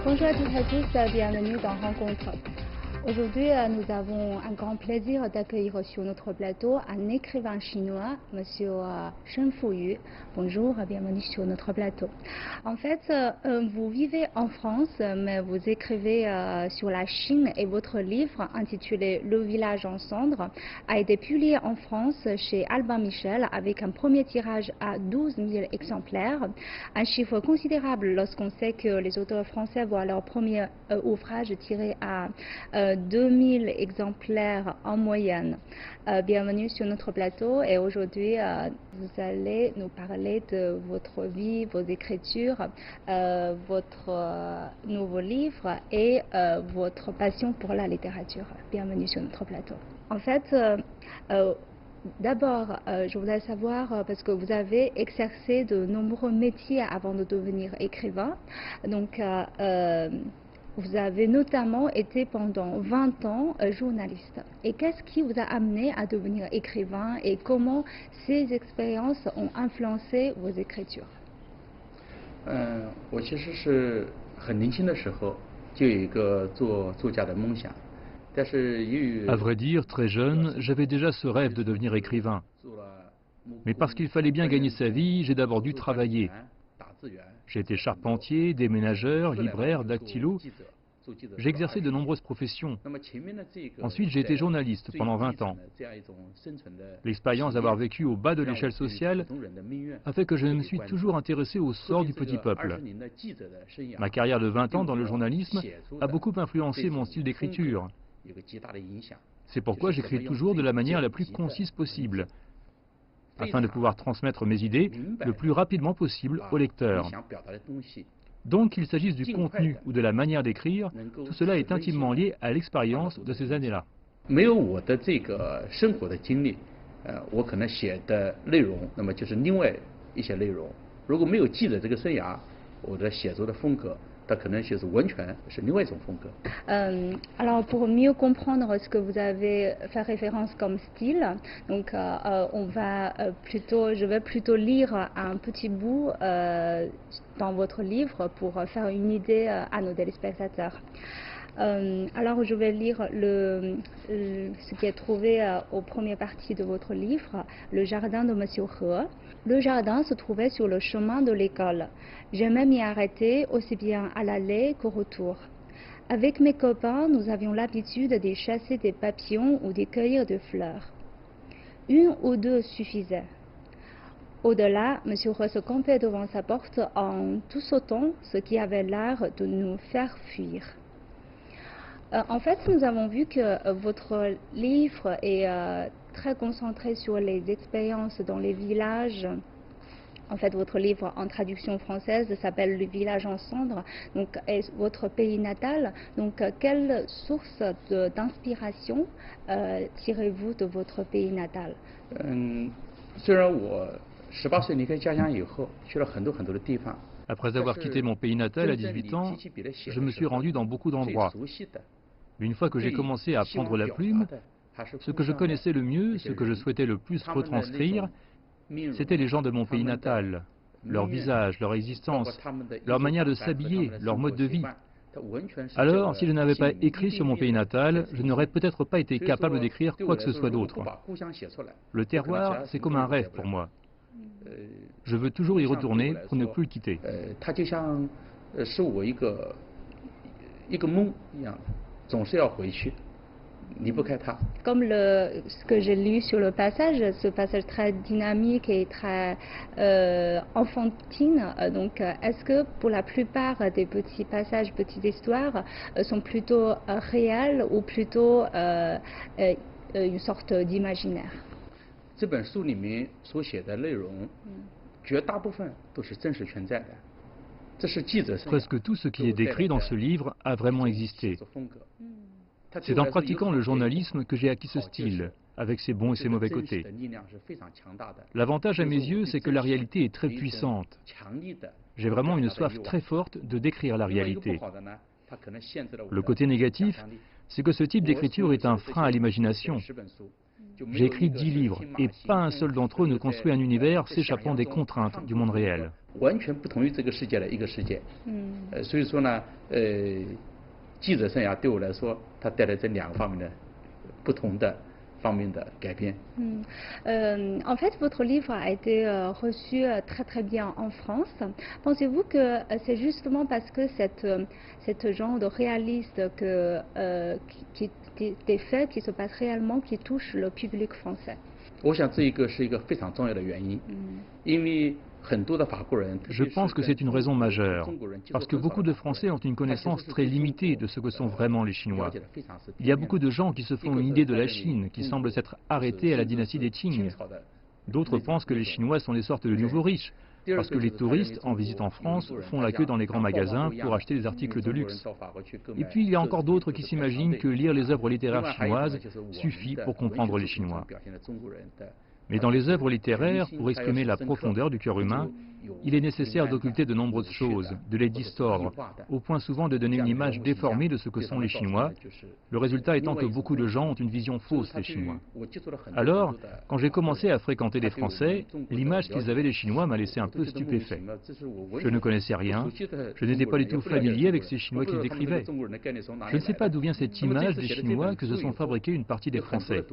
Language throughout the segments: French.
Bonjour à toutes et à tous, bienvenue dans Rencontre. Aujourd'hui, nous avons un grand plaisir d'accueillir sur notre plateau un écrivain chinois, Monsieur Shen Fuyu. Bonjour, bienvenue sur notre plateau. En fait, vous vivez en France, mais vous écrivez sur la Chine et votre livre intitulé Le village en cendres a été publié en France chez Albin Michel avec un premier tirage à 12 000 exemplaires, un chiffre considérable lorsqu'on sait que les auteurs français voient leur premier ouvrage tiré à 2000 exemplaires en moyenne. Bienvenue sur notre plateau et aujourd'hui vous allez nous parler de votre vie, vos écritures, votre nouveau livre et votre passion pour la littérature. Bienvenue sur notre plateau. En fait, d'abord, je voudrais savoir, parce que vous avez exercé de nombreux métiers avant de devenir écrivain, donc vous avez notamment été pendant 20 ans journaliste. Et qu'est-ce qui vous a amené à devenir écrivain et comment ces expériences ont influencé vos écritures? 我其实是很年轻的时候就有一个做作家的梦想，但是由于 À vrai dire, très jeune, j'avais déjà ce rêve de devenir écrivain. Mais parce qu'il fallait bien gagner sa vie, j'ai d'abord dû travailler. J'ai été charpentier, déménageur, libraire, dactylo. J'ai exercé de nombreuses professions. Ensuite, j'ai été journaliste pendant 20 ans. L'expérience d'avoir vécu au bas de l'échelle sociale a fait que je me suis toujours intéressé au sort du petit peuple. Ma carrière de 20 ans dans le journalisme a beaucoup influencé mon style d'écriture. C'est pourquoi j'écris toujours de la manière la plus concise possible, afin de pouvoir transmettre mes idées le plus rapidement possible au lecteur. Donc qu'il s'agisse du contenu ou de la manière d'écrire, tout cela est intimement lié à l'expérience de ces années-là. 没有我的这个生活的经历，我可能写的内容，那么就是另外一些内容。如果没有记者这个生涯，我的写作的风格，它可能就是完全是另外一种风格。Alors pour mieux comprendre ce que vous avez fait référence comme style, donc je vais plutôt lire un petit bout dans votre livre pour faire une idée à nos téléspectateurs. Alors je vais lire ce qui est trouvé aux premières parties de votre livre, Le jardin de Monsieur He. Le jardin se trouvait sur le chemin de l'école. J'aimais m'y arrêter aussi bien à l'aller qu'au retour. Avec mes copains, nous avions l'habitude de chasser des papillons ou de cueillir des fleurs. Une ou deux suffisaient. Au-delà, M. He se campait devant sa porte en tout sautant, ce qui avait l'air de nous faire fuir. En fait, nous avons vu que votre livre est très concentré sur les expériences dans les villages. En fait, votre livre en traduction française s'appelle Le village en cendres, donc est votre pays natal. Donc, quelle source d'inspiration tirez-vous de votre pays natal? 虽然我18岁离开家乡以后，去了很多的地方。 Après avoir quitté mon pays natal à 18 ans, je me suis rendu dans beaucoup d'endroits. Mais une fois que j'ai commencé à prendre la plume, ce que je connaissais le mieux, ce que je souhaitais le plus retranscrire, c'était les gens de mon pays natal, leur visage, leur existence, leur manière de s'habiller, leur mode de vie. Alors, si je n'avais pas écrit sur mon pays natal, je n'aurais peut-être pas été capable d'écrire quoi que ce soit d'autre. Le terroir, c'est comme un rêve pour moi. Je veux toujours y retourner pour ne plus le quitter. 它就像是我一个梦一样，总是要回去，离不开它。 Comme ce que j'ai lu sur le passage, ce passage très dynamique et très enfantine, donc est-ce que pour la plupart des petits passages, petites histoires sont plutôt réels ou plutôt une sorte d'imaginaire? 这本书里面所写的内容，绝大部分都是真实存在的。这是记者生涯。 Presque tout ce qui est décrit dans ce livre a vraiment existé. C'est en pratiquant le journalisme que j'ai acquis ce style, avec ses bons et ses mauvais côtés. L'avantage à mes yeux, c'est que la réalité est très puissante. J'ai vraiment une soif très forte de décrire la réalité. Le côté négatif, c'est que ce type d'écriture est un frein à l'imagination. J'ai écrit 10 livres et pas un seul d'entre eux ne construit un univers s'échappant des contraintes du monde réel. 完全不同于这个世界的一个世界。所以说呢，记者生涯对我来说，它带来这两个方面的不同的方面的改变。En fait, votre livre a été reçu très bien en France. Pensez-vous que c'est justement parce que cette genre de réaliste qui est fait, qui se passe réellement, qui touche le public français? 我想这一个是一个非常重要的原因，因为 Je pense que c'est une raison majeure, parce que beaucoup de Français ont une connaissance très limitée de ce que sont vraiment les Chinois. Il y a beaucoup de gens qui se font une idée de la Chine, qui semble s'être arrêtés à la dynastie des Qing. D'autres pensent que les Chinois sont des sortes de nouveaux riches, parce que les touristes, en visite en France, font la queue dans les grands magasins pour acheter des articles de luxe. Et puis il y a encore d'autres qui s'imaginent que lire les œuvres littéraires chinoises suffit pour comprendre les Chinois. Mais dans les œuvres littéraires, pour exprimer la profondeur du cœur humain, il est nécessaire d'occulter de nombreuses choses, de les distordre, au point souvent de donner une image déformée de ce que sont les Chinois, le résultat étant que beaucoup de gens ont une vision fausse des Chinois. Alors, quand j'ai commencé à fréquenter des Français, l'image qu'ils avaient des Chinois m'a laissé un peu stupéfait. Je ne connaissais rien, je n'étais pas du tout familier avec ces Chinois qu'ils décrivaient. Je ne sais pas d'où vient cette image des Chinois que se sont fabriqués une partie des Français.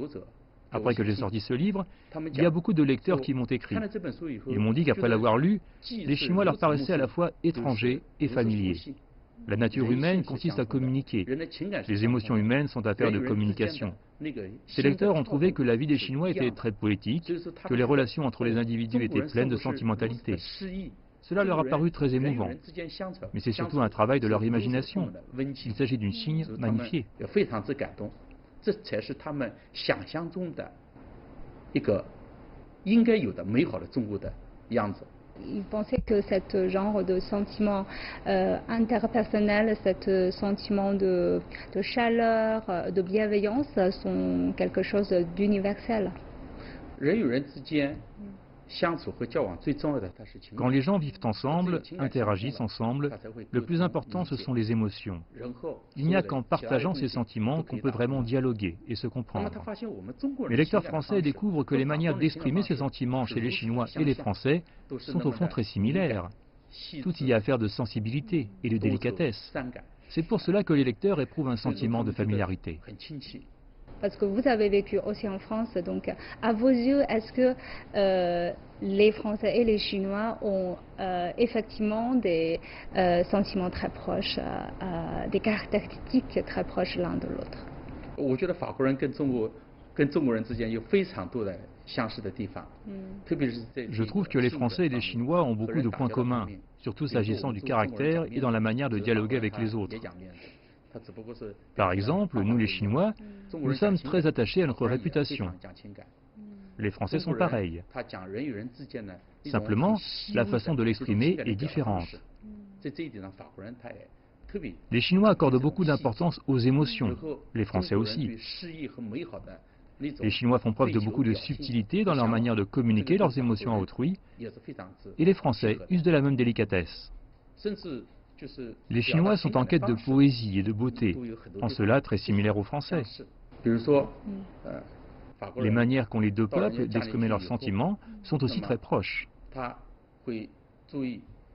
Après que j'ai sorti ce livre, il y a beaucoup de lecteurs qui m'ont écrit. Ils m'ont dit qu'après l'avoir lu, les Chinois leur paraissaient à la fois étrangers et familiers. La nature humaine consiste à communiquer. Les émotions humaines sont affaires de communication. Ces lecteurs ont trouvé que la vie des Chinois était très poétique, que les relations entre les individus étaient pleines de sentimentalité. Cela leur a paru très émouvant. Mais c'est surtout un travail de leur imagination. Il s'agit d'une Chine magnifiée. 这才是他们想象中的一个应该有的美好的中国的样子。 Vous pensez que ce genre de sentiment interpersonnel, ce sentiment de chaleur, de bienveillance sont quelque chose d'universel? 人与人之间 Quand les gens vivent ensemble, interagissent ensemble, le plus important ce sont les émotions. Il n'y a qu'en partageant ces sentiments qu'on peut vraiment dialoguer et se comprendre. Les lecteurs français découvrent que les manières d'exprimer ces sentiments chez les Chinois et les Français sont au fond très similaires. Tout y a affaire de sensibilité et de délicatesse. C'est pour cela que les lecteurs éprouvent un sentiment de familiarité. Parce que vous avez vécu aussi en France, donc à vos yeux, est-ce que les Français et les Chinois ont effectivement des sentiments très proches, des caractéristiques très proches l'un de l'autre? Je trouve que les Français et les Chinois ont beaucoup de points communs, surtout s'agissant du caractère et dans la manière de dialoguer avec les autres. Par exemple, nous les Chinois, nous sommes très attachés à notre réputation. Les Français sont pareils. Simplement, la façon de l'exprimer est différente. Les Chinois accordent beaucoup d'importance aux émotions, les Français aussi. Les Chinois font preuve de beaucoup de subtilité dans leur manière de communiquer leurs émotions à autrui, et les Français usent de la même délicatesse. Les Chinois sont en quête de poésie et de beauté, en cela très similaires aux Français. Les manières qu'ont les deux peuples d'exprimer leurs sentiments sont aussi très proches.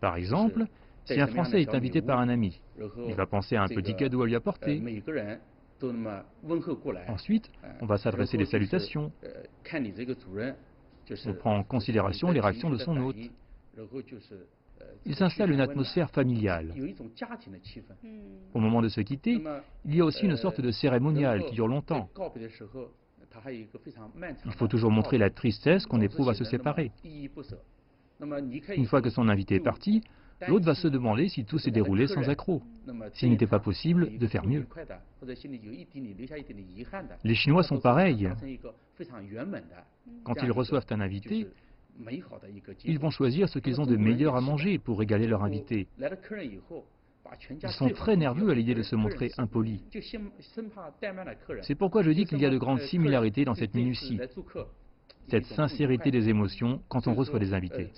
Par exemple, si un Français est invité par un ami, il va penser à un petit cadeau à lui apporter. Ensuite, on va s'adresser des salutations. On prend en considération les réactions de son hôte. Il s'installe une atmosphère familiale. Au moment de se quitter, il y a aussi une sorte de cérémonial qui dure longtemps. Il faut toujours montrer la tristesse qu'on éprouve à se séparer. Une fois que son invité est parti, l'autre va se demander si tout s'est déroulé sans accroc, s'il n'était pas possible de faire mieux. Les Chinois sont pareils. Quand ils reçoivent un invité, ils vont choisir ce qu'ils ont de meilleur à manger pour régaler leur invité. Ils sont très nerveux à l'idée de se montrer impolis. C'est pourquoi je dis qu'il y a de grandes similarités dans cette minutie, cette sincérité des émotions quand on reçoit des invités.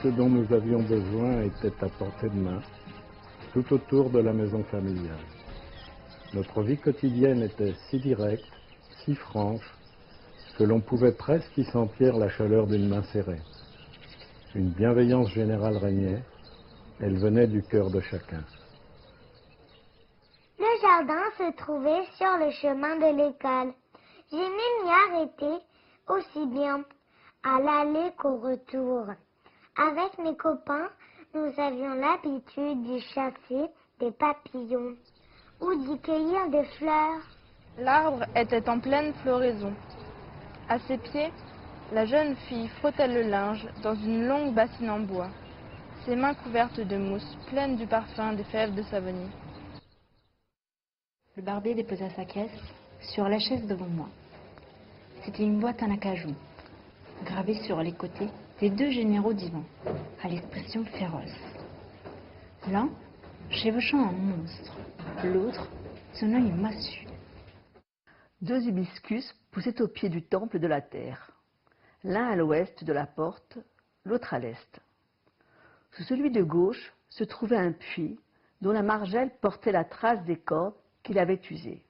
ce dont nous avions besoin était à portée de main, tout autour de la maison familiale. Notre vie quotidienne était si directe, si franche, que l'on pouvait presque y sentir la chaleur d'une main serrée. Une bienveillance générale régnait, elle venait du cœur de chacun. Le jardin se trouvait sur le chemin de l'école. J'aimais m'y arrêter aussi bien à l'aller qu'au retour. Avec mes copains, nous avions l'habitude d'y chasser des papillons ou d'y cueillir des fleurs. L'arbre était en pleine floraison. À ses pieds, la jeune fille frottait le linge dans une longue bassine en bois, ses mains couvertes de mousse, pleines du parfum des fèves de savonnier. Le barbier déposa sa caisse sur la chaise devant moi. C'était une boîte en acajou, gravée sur les côtés des deux généraux divans, à l'expression féroce. L'un chevauchant un monstre, l'autre son œil massu. Deux hibiscus poussaient au pied du temple de la terre, l'un à l'ouest de la porte, l'autre à l'est. Sous celui de gauche se trouvait un puits dont la margelle portait la trace des cordes qu'il avait usées.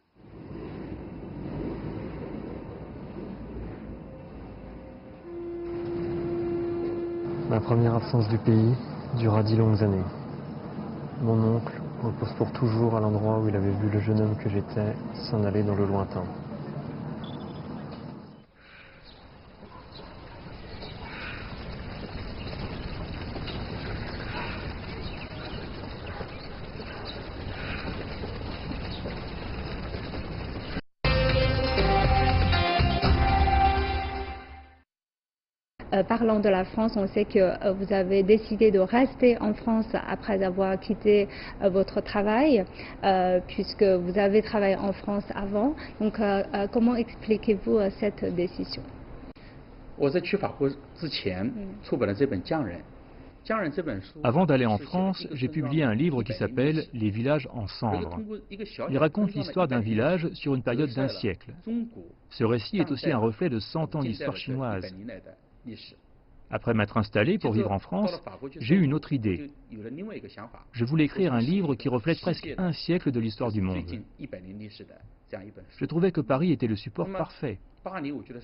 Ma première absence du pays dura 10 longues années. Mon oncle repose pour toujours à l'endroit où il avait vu le jeune homme que j'étais s'en aller dans le lointain. Parlant de la France, on sait que vous avez décidé de rester en France après avoir quitté votre travail, puisque vous avez travaillé en France avant. Donc, comment expliquez-vous cette décision? Avant d'aller en France, j'ai publié un livre qui s'appelle « Les villages en cendres ». Il raconte l'histoire d'un village sur une période d'un siècle. Ce récit est aussi un reflet de 100 ans d'histoire chinoise. Après m'être installé pour vivre en France, j'ai eu une autre idée. Je voulais écrire un livre qui reflète presque un siècle de l'histoire du monde. Je trouvais que Paris était le support parfait.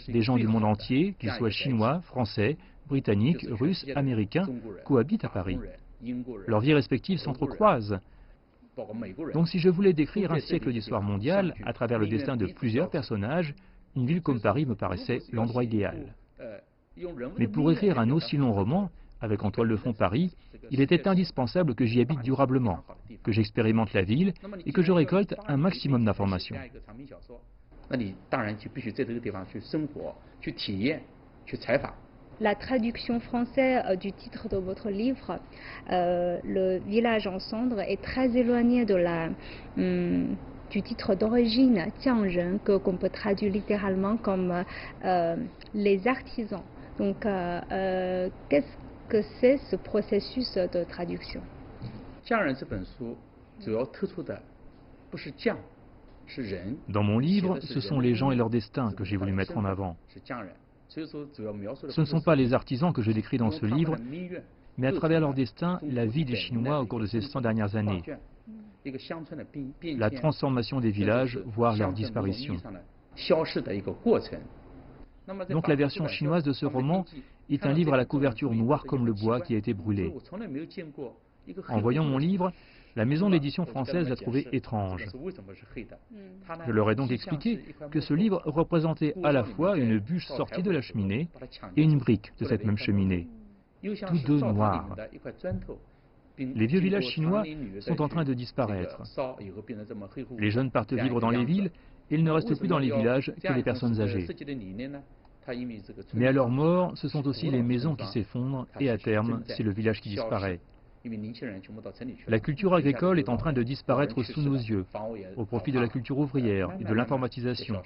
Des gens du monde entier, qu'ils soient chinois, français, britanniques, russes, américains, cohabitent à Paris. Leurs vies respectives s'entrecroisent. Donc si je voulais décrire un siècle d'histoire mondiale à travers le destin de plusieurs personnages, une ville comme Paris me paraissait l'endroit idéal. Mais pour écrire un aussi long roman, avec en toile de fond Paris, il était indispensable que j'y habite durablement, que j'expérimente la ville et que je récolte un maximum d'informations. La traduction française du titre de votre livre, Le village en cendres, est très éloignée de du titre d'origine, Jiangren, qu'on peut traduire littéralement comme les artisans. Donc, qu'est-ce que c'est ce processus de traduction? Dans mon livre, ce sont les gens et leur destin que j'ai voulu mettre en avant. Ce ne sont pas les artisans que je décris dans ce livre, mais à travers leur destin, la vie des Chinois au cours de ces 100 dernières années. La transformation des villages, voire leur disparition. Donc la version chinoise de ce roman est un livre à la couverture noire comme le bois qui a été brûlé. En voyant mon livre, la maison d'édition française l'a trouvé étrange. Je leur ai donc expliqué que ce livre représentait à la fois une bûche sortie de la cheminée et une brique de cette même cheminée, tous deux noirs. Les vieux villages chinois sont en train de disparaître. Les jeunes partent vivre dans les villes et il ne reste plus dans les villages que les personnes âgées. Mais à leur mort, ce sont aussi les maisons qui s'effondrent et à terme, c'est le village qui disparaît. La culture agricole est en train de disparaître sous nos yeux, au profit de la culture ouvrière et de l'informatisation.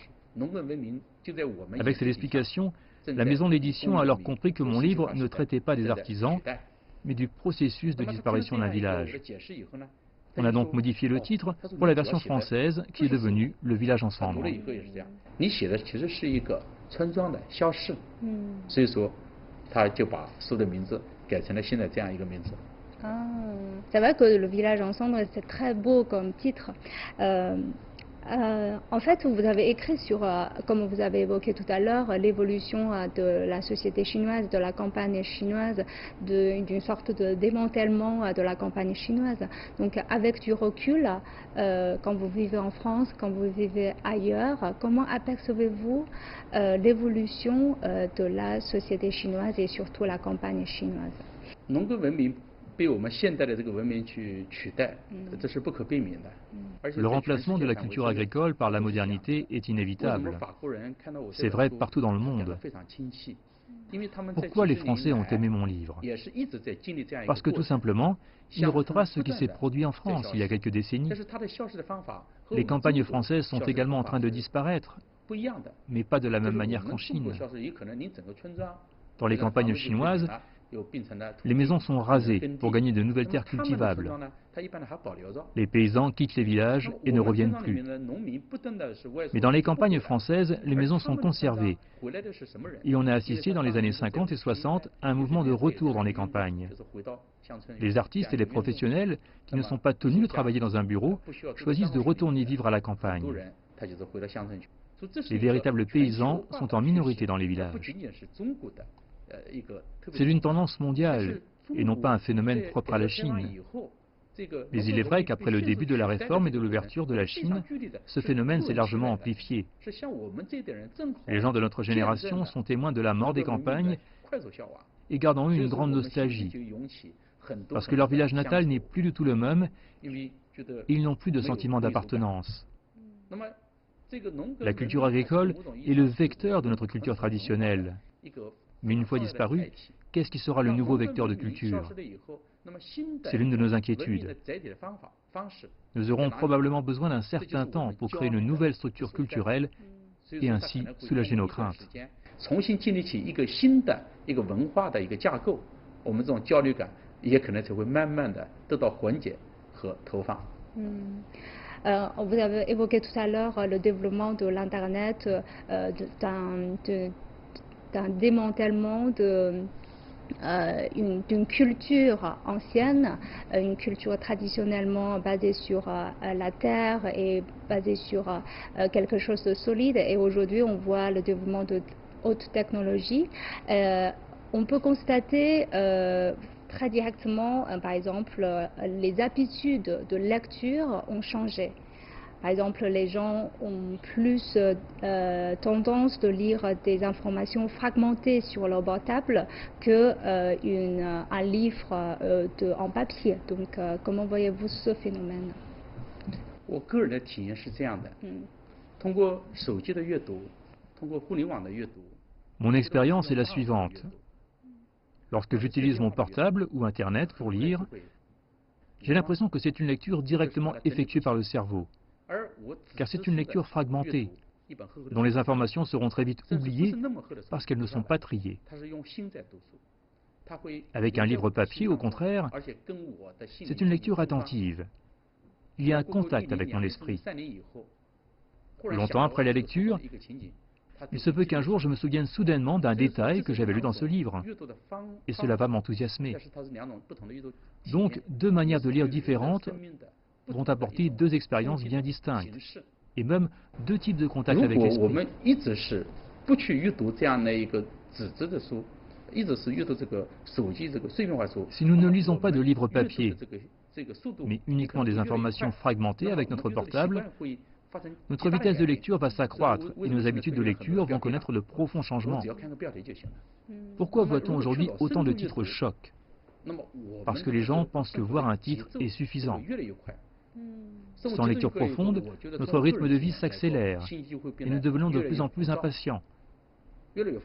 Avec cette explication, la maison d'édition a alors compris que mon livre ne traitait pas des artisans, mais du processus de disparition d'un village. On a donc modifié le titre pour la version française qui est devenue Le village en cendres. 改成了现在这样一个名字。Ah, c'est vrai que le village ensemble, c'est très beau comme titre. En fait, vous avez écrit sur, comme vous avez évoqué tout à l'heure, l'évolution de la société chinoise, de la campagne chinoise, d'une sorte de démantèlement de la campagne chinoise. Donc, avec du recul, quand vous vivez en France, quand vous vivez ailleurs, comment apercevez-vous l'évolution de la société chinoise et surtout la campagne chinoise? 农耕文明被我们现代的这个文明去取代，这是不可避免的。Le remplacement de la culture agricole par la modernité est inévitable. C'est vrai partout dans le monde. Pourquoi les Français ont aimé mon livre? Parce que tout simplement, il retrace ce qui s'est produit en France il y a quelques décennies. Les campagnes françaises sont également en train de disparaître, mais pas de la même manière qu'en Chine. Dans les campagnes chinoises, les maisons sont rasées pour gagner de nouvelles terres cultivables. Les paysans quittent les villages et ne reviennent plus. Mais dans les campagnes françaises, les maisons sont conservées. Et on a assisté dans les années 50 et 60 à un mouvement de retour dans les campagnes. Les artistes et les professionnels qui ne sont pas tenus de travailler dans un bureau choisissent de retourner vivre à la campagne. Les véritables paysans sont en minorité dans les villages. C'est une tendance mondiale et non pas un phénomène propre à la Chine. Mais il est vrai qu'après le début de la réforme et de l'ouverture de la Chine, ce phénomène s'est largement amplifié. Les gens de notre génération sont témoins de la mort des campagnes et gardent en eux une grande nostalgie, parce que leur village natal n'est plus du tout le même et ils n'ont plus de sentiment d'appartenance. La culture agricole est le vecteur de notre culture traditionnelle. Mais une fois disparu, qu'est-ce qui sera le nouveau vecteur de culture? C'est l'une de nos inquiétudes. Nous aurons probablement besoin d'un certain temps pour créer une nouvelle structure culturelle et ainsi soulager nos craintes. Vous avez évoqué tout à l'heure le développement de l'Internet, d'un démantèlement d'une culture ancienne, une culture traditionnellement basée sur la terre et basée sur quelque chose de solide. Et aujourd'hui, on voit le développement de haute technologie. On peut constater très directement, par exemple, les habitudes de lecture ont changé. Par exemple, les gens ont plus tendance de lire des informations fragmentées sur leur portable qu'un livre en papier. Donc, comment voyez-vous ce phénomène? Mon expérience est la suivante. Lorsque j'utilise mon portable ou Internet pour lire, j'ai l'impression que c'est une lecture directement effectuée par le cerveau. Car c'est une lecture fragmentée, dont les informations seront très vite oubliées parce qu'elles ne sont pas triées. Avec un livre papier, au contraire, c'est une lecture attentive. Il y a un contact avec mon esprit. Longtemps après la lecture, il se peut qu'un jour je me souvienne soudainement d'un détail que j'avais lu dans ce livre, et cela va m'enthousiasmer. Donc, deux manières de lire différentes vont apporter deux expériences bien distinctes, et même deux types de contacts avec l'esprit. Si nous ne lisons pas de livres papier, mais uniquement des informations fragmentées avec notre portable, notre vitesse de lecture va s'accroître et nos habitudes de lecture vont connaître de profonds changements. Pourquoi voit-on aujourd'hui autant de titres chocs? Parce que les gens pensent que voir un titre est suffisant. Sans lecture profonde, notre rythme de vie s'accélère et nous devenons de plus en plus impatients.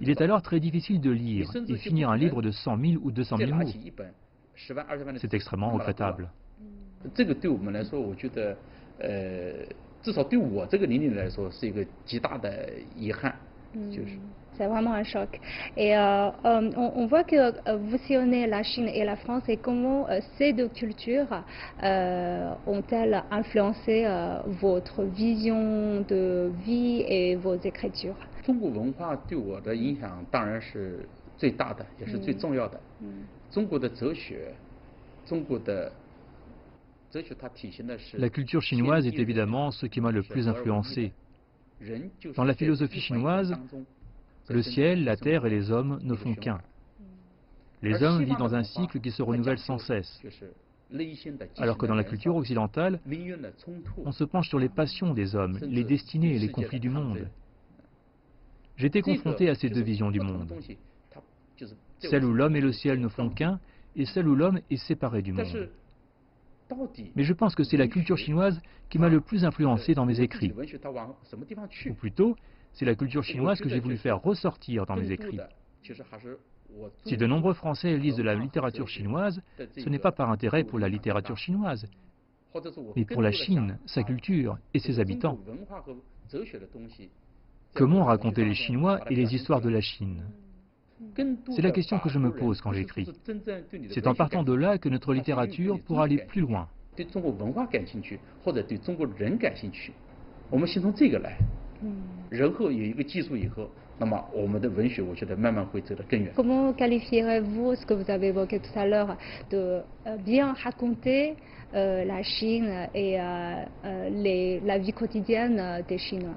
Il est alors très difficile de lire et finir un livre de 100 000 ou 200 000 mots. C'est extrêmement regrettable. C'est vraiment un choc. Et on voit que vous sillonnez la Chine et la France et comment ces deux cultures ont-elles influencé votre vision de vie et vos écritures? La culture chinoise est évidemment ce qui m'a le plus influencé. Dans la philosophie chinoise, le ciel, la terre et les hommes ne font qu'un. Les hommes vivent dans un cycle qui se renouvelle sans cesse. Alors que dans la culture occidentale, on se penche sur les passions des hommes, les destinées et les conflits du monde. J'étais confronté à ces deux visions du monde. Celle où l'homme et le ciel ne font qu'un, et celle où l'homme est séparé du monde. Mais je pense que c'est la culture chinoise qui m'a le plus influencé dans mes écrits. Ou plutôt, c'est la culture chinoise que j'ai voulu faire ressortir dans mes écrits. Si de nombreux Français lisent de la littérature chinoise, ce n'est pas par intérêt pour la littérature chinoise, mais pour la Chine, sa culture et ses habitants. Comment raconter les Chinois et les histoires de la Chine? C'est la question que je me pose quand j'écris. C'est en partant de là que notre littérature pourra aller plus loin. Comment qualifierez-vous ce que vous avez évoqué tout à l'heure de bien raconter la Chine et la vie quotidienne des Chinois?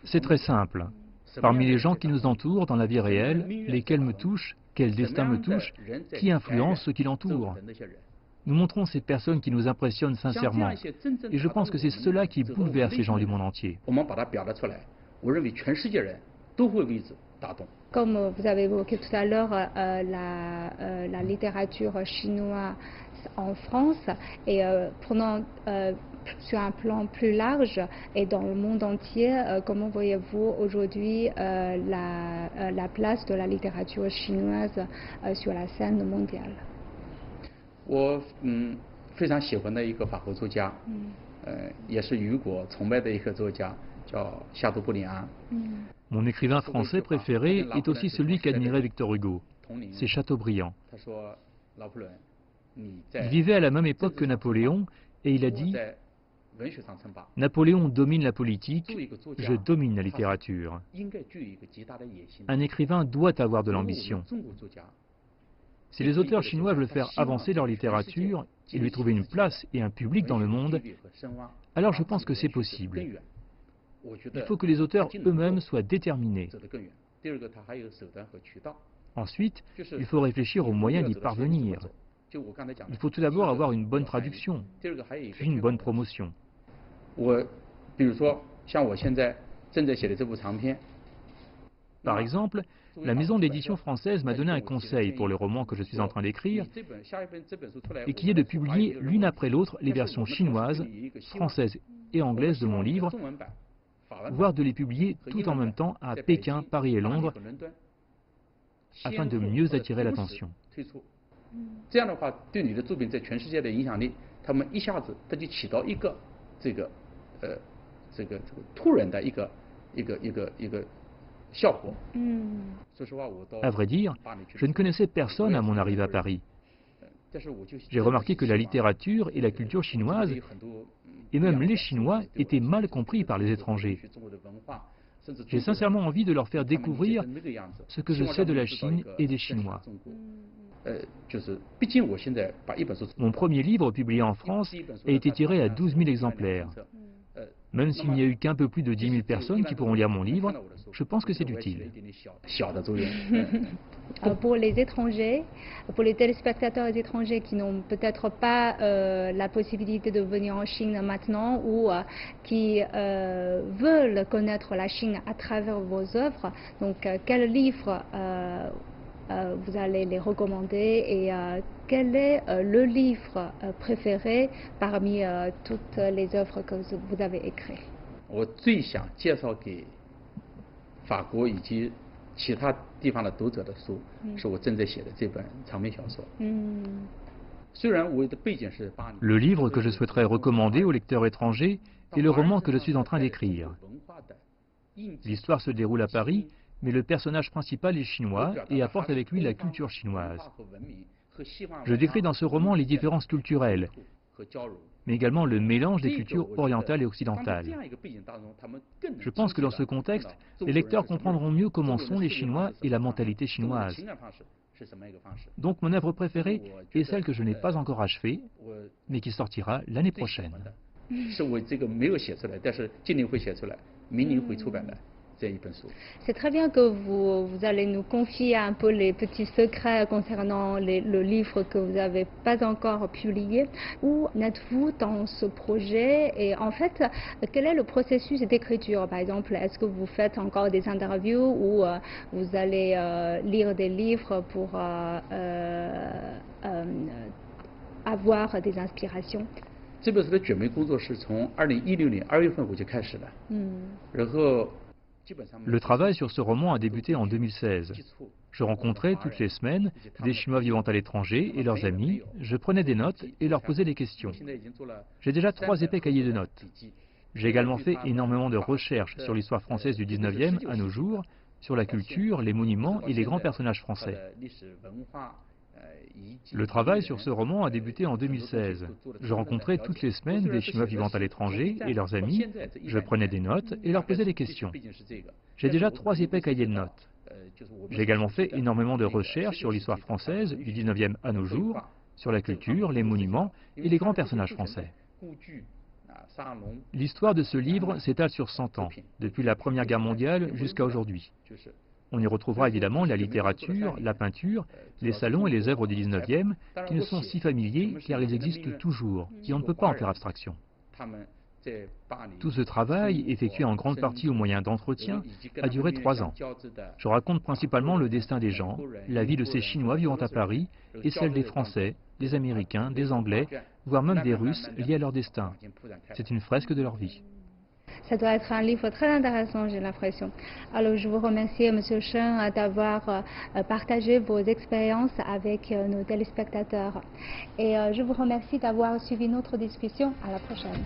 C'est très simple. Parmi les gens qui nous entourent dans la vie réelle, lesquels me touchent, quel destin me touche, qui influence ceux qui l'entourent. Nous montrons ces personnes qui nous impressionnent sincèrement. Et je pense que c'est cela qui bouleverse les gens du monde entier. Comme vous avez évoqué tout à l'heure, la littérature chinoise en France et prenant sur un plan plus large et dans le monde entier, comment voyez-vous aujourd'hui la place de la littérature chinoise sur la scène mondiale? Mon écrivain français préféré est aussi celui qu'admirait Victor Hugo, c'est Chateaubriand. Il vivait à la même époque que Napoléon et il a dit « Napoléon domine la politique, je domine la littérature. » Un écrivain doit avoir de l'ambition. Si les auteurs chinois veulent faire avancer leur littérature et lui trouver une place et un public dans le monde, alors je pense que c'est possible. Il faut que les auteurs eux-mêmes soient déterminés. Ensuite, il faut réfléchir aux moyens d'y parvenir. Il faut tout d'abord avoir une bonne traduction, puis une bonne promotion. Par exemple, la maison d'édition française m'a donné un conseil pour le roman que je suis en train d'écrire, et qui est de publier l'une après l'autre les versions chinoises, françaises et anglaises de mon livre, voire de les publier tout en même temps à Pékin, Paris et Londres, afin de mieux attirer l'attention. À vrai dire, je ne connaissais personne à mon arrivée à Paris. J'ai remarqué que la littérature et la culture chinoise, et même les Chinois, étaient mal compris par les étrangers. J'ai sincèrement envie de leur faire découvrir ce que je sais de la Chine et des Chinois. Mon premier livre, publié en France, a été tiré à 12 000 exemplaires. Même s'il n'y a eu qu'un peu plus de 10 000 personnes qui pourront lire mon livre, je pense que c'est utile. Pour les étrangers, pour les téléspectateurs étrangers qui n'ont peut-être pas la possibilité de venir en Chine maintenant ou qui veulent connaître la Chine à travers vos œuvres, donc quel livre vous allez les recommander et quel est le livre préféré parmi toutes les œuvres que vous avez écrites? Le livre que je souhaiterais recommander aux lecteurs étrangers est le roman que je suis en train d'écrire. L'histoire se déroule à Paris, mais le personnage principal est chinois et apporte avec lui la culture chinoise. Je décris dans ce roman les différences culturelles, mais également le mélange des cultures orientales et occidentales. Je pense que dans ce contexte, les lecteurs comprendront mieux comment sont les Chinois et la mentalité chinoise. Donc mon œuvre préférée est celle que je n'ai pas encore achevée, mais qui sortira l'année prochaine. C'est très bien que vous allez nous confier un peu les petits secrets concernant le livre que vous n'avez pas encore publié. Où en êtes-vous dans ce projet? Et en fait, quel est le processus d'écriture? Par exemple, est-ce que vous faites encore des interviews ou vous allez lire des livres pour avoir des inspirations? 这本书的卷眉工作是从2016年2月份我就开始了，然后 Le travail sur ce roman a débuté en 2016. Je rencontrais toutes les semaines des Chinois vivant à l'étranger et leurs amis, je prenais des notes et leur posais des questions. J'ai déjà 3 épais cahiers de notes. J'ai également fait énormément de recherches sur l'histoire française du 19e à nos jours, sur la culture, les monuments et les grands personnages français. Le travail sur ce roman a débuté en 2016. Je rencontrais toutes les semaines des Chinois vivant à l'étranger et leurs amis, je prenais des notes et leur posais des questions. J'ai déjà 3 épais cahiers de notes. J'ai également fait énormément de recherches sur l'histoire française du 19e à nos jours, sur la culture, les monuments et les grands personnages français. L'histoire de ce livre s'étale sur 100 ans, depuis la Première Guerre mondiale jusqu'à aujourd'hui. On y retrouvera évidemment la littérature, la peinture, les salons et les œuvres du 19e qui ne sont si familiers car ils existent toujours et on ne peut pas en faire abstraction. Tout ce travail, effectué en grande partie au moyen d'entretiens, a duré 3 ans. Je raconte principalement le destin des gens, la vie de ces Chinois vivant à Paris et celle des Français, des Américains, des Anglais, voire même des Russes liés à leur destin. C'est une fresque de leur vie. Ça doit être un livre très intéressant, j'ai l'impression. Alors, je vous remercie, M. Chen, d'avoir partagé vos expériences avec nos téléspectateurs. Et je vous remercie d'avoir suivi notre discussion. À la prochaine.